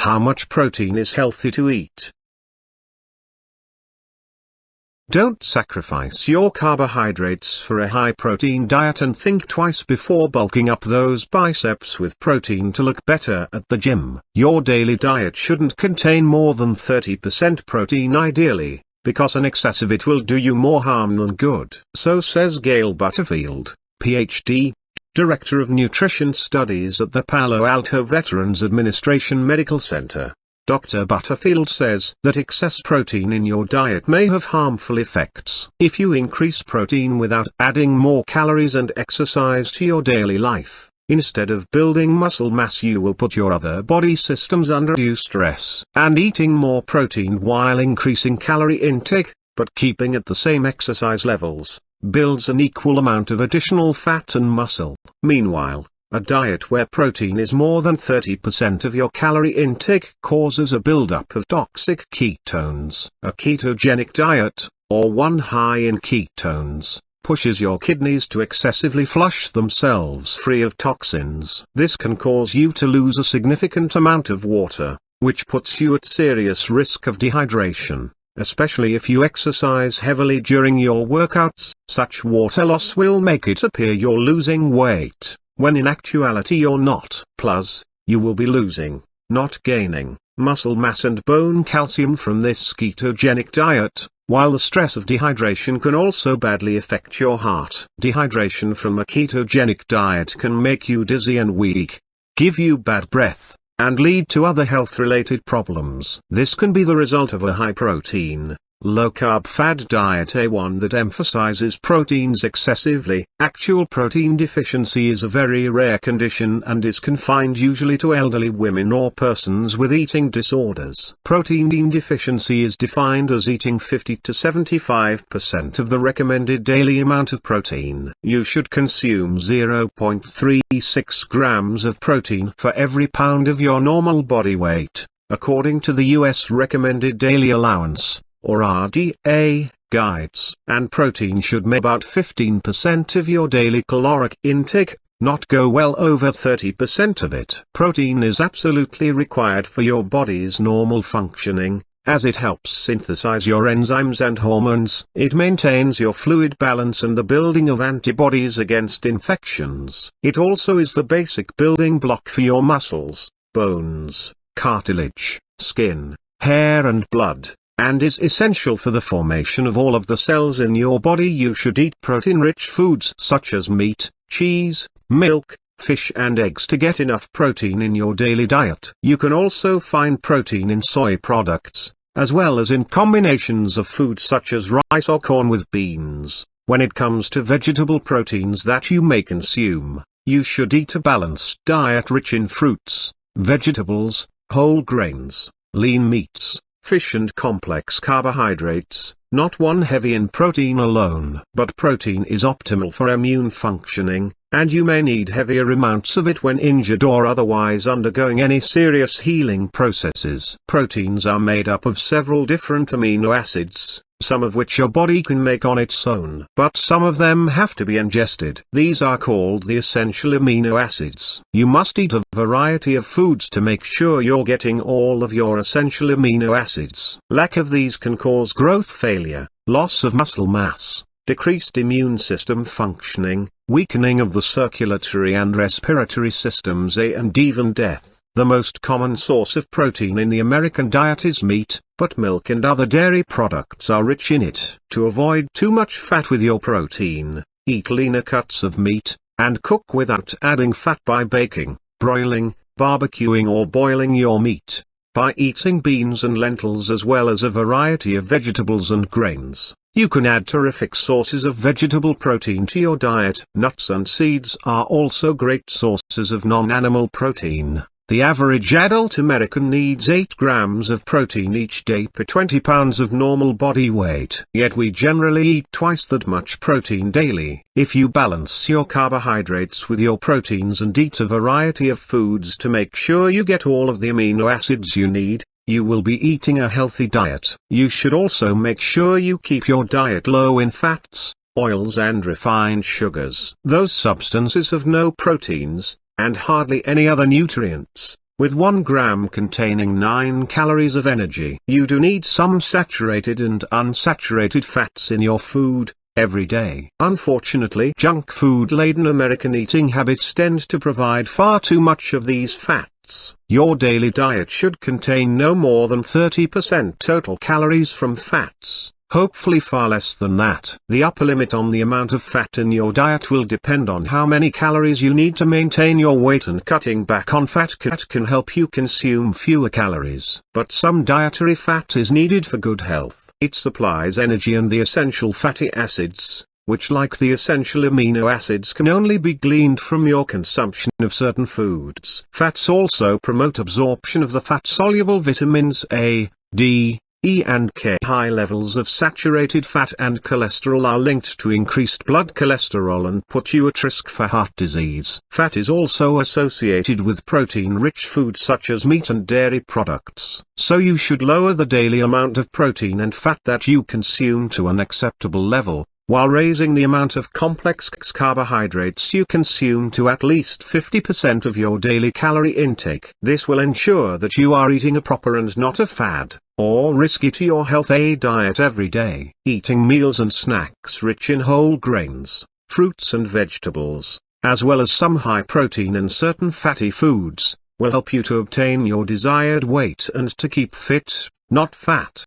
How much protein is healthy to eat? Don't sacrifice your carbohydrates for a high-protein diet and think twice before bulking up those biceps with protein to look better at the gym. Your daily diet shouldn't contain more than 30% protein ideally, because an excess of it will do you more harm than good. So says Gail Butterfield, Ph.D., Director of Nutrition Studies at the Palo Alto Veterans Administration Medical Center. Dr. Butterfield says that excess protein in your diet may have harmful effects. If you increase protein without adding more calories and exercise to your daily life, instead of building muscle mass, you will put your other body systems under undue stress. And eating more protein while increasing calorie intake, but keeping at the same exercise levels, builds an equal amount of additional fat and muscle. Meanwhile, a diet where protein is more than 30% of your calorie intake causes a buildup of toxic ketones. A ketogenic diet, or one high in ketones, pushes your kidneys to excessively flush themselves free of toxins. This can cause you to lose a significant amount of water, which puts you at serious risk of dehydration, especially if you exercise heavily during your workouts. Such water loss will make it appear you're losing weight, when in actuality you're not. Plus, you will be losing, not gaining, muscle mass and bone calcium from this ketogenic diet, while the stress of dehydration can also badly affect your heart. Dehydration from a ketogenic diet can make you dizzy and weak, give you bad breath, and lead to other health-related problems. This can be the result of a high-protein, low-carb fad diet, one that emphasizes proteins excessively. Actual protein deficiency is a very rare condition and is confined usually to elderly women or persons with eating disorders. Protein deficiency is defined as eating 50 to 75% of the recommended daily amount of protein. You should consume 0.36 grams of protein for every pound of your normal body weight, according to the U.S. Recommended Daily Allowance, or RDA, guides. And protein should make about 15% of your daily caloric intake, not go well over 30% of it. Protein is absolutely required for your body's normal functioning, as it helps synthesize your enzymes and hormones. It maintains your fluid balance and the building of antibodies against infections. It also is the basic building block for your muscles, bones, cartilage, skin, hair and blood, and is essential for the formation of all of the cells in your body. You should eat protein-rich foods such as meat, cheese, milk, fish and eggs to get enough protein in your daily diet. You can also find protein in soy products, as well as in combinations of foods such as rice or corn with beans. When it comes to vegetable proteins that you may consume, you should eat a balanced diet rich in fruits, vegetables, whole grains, lean meats, fish and complex carbohydrates, not one heavy in protein alone. But protein is optimal for immune functioning, and you may need heavier amounts of it when injured or otherwise undergoing any serious healing processes. Proteins are made up of several different amino acids, some of which your body can make on its own. But some of them have to be ingested. These are called the essential amino acids. You must eat a variety of foods to make sure you're getting all of your essential amino acids. Lack of these can cause growth failure, loss of muscle mass, decreased immune system functioning, weakening of the circulatory and respiratory systems, and even death. The most common source of protein in the American diet is meat, but milk and other dairy products are rich in it. To avoid too much fat with your protein, eat leaner cuts of meat, and cook without adding fat by baking, broiling, barbecuing or boiling your meat. By eating beans and lentils as well as a variety of vegetables and grains, you can add terrific sources of vegetable protein to your diet. Nuts and seeds are also great sources of non-animal protein. The average adult American needs 8 grams of protein each day per 20 pounds of normal body weight. Yet we generally eat twice that much protein daily. If you balance your carbohydrates with your proteins and eat a variety of foods to make sure you get all of the amino acids you need, you will be eating a healthy diet. You should also make sure you keep your diet low in fats, oils and refined sugars. Those substances have no proteins, and hardly any other nutrients, with 1 gram containing 9 calories of energy. You do need some saturated and unsaturated fats in your food every day. Unfortunately, junk food-laden American eating habits tend to provide far too much of these fats. Your daily diet should contain no more than 30% total calories from fats, hopefully far less than that. The upper limit on the amount of fat in your diet will depend on how many calories you need to maintain your weight, and cutting back on fat can help you consume fewer calories. But some dietary fat is needed for good health. It supplies energy and the essential fatty acids, which, like the essential amino acids, can only be gleaned from your consumption of certain foods. Fats also promote absorption of the fat-soluble vitamins A, D, E and K. High levels of saturated fat and cholesterol are linked to increased blood cholesterol and put you at risk for heart disease. Fat is also associated with protein-rich foods such as meat and dairy products, so you should lower the daily amount of protein and fat that you consume to an acceptable level, while raising the amount of complex carbohydrates you consume to at least 50% of your daily calorie intake. This will ensure that you are eating a proper and not a fad, or risky to your health diet every day. Eating meals and snacks rich in whole grains, fruits and vegetables, as well as some high protein and certain fatty foods, will help you to obtain your desired weight and to keep fit, not fat.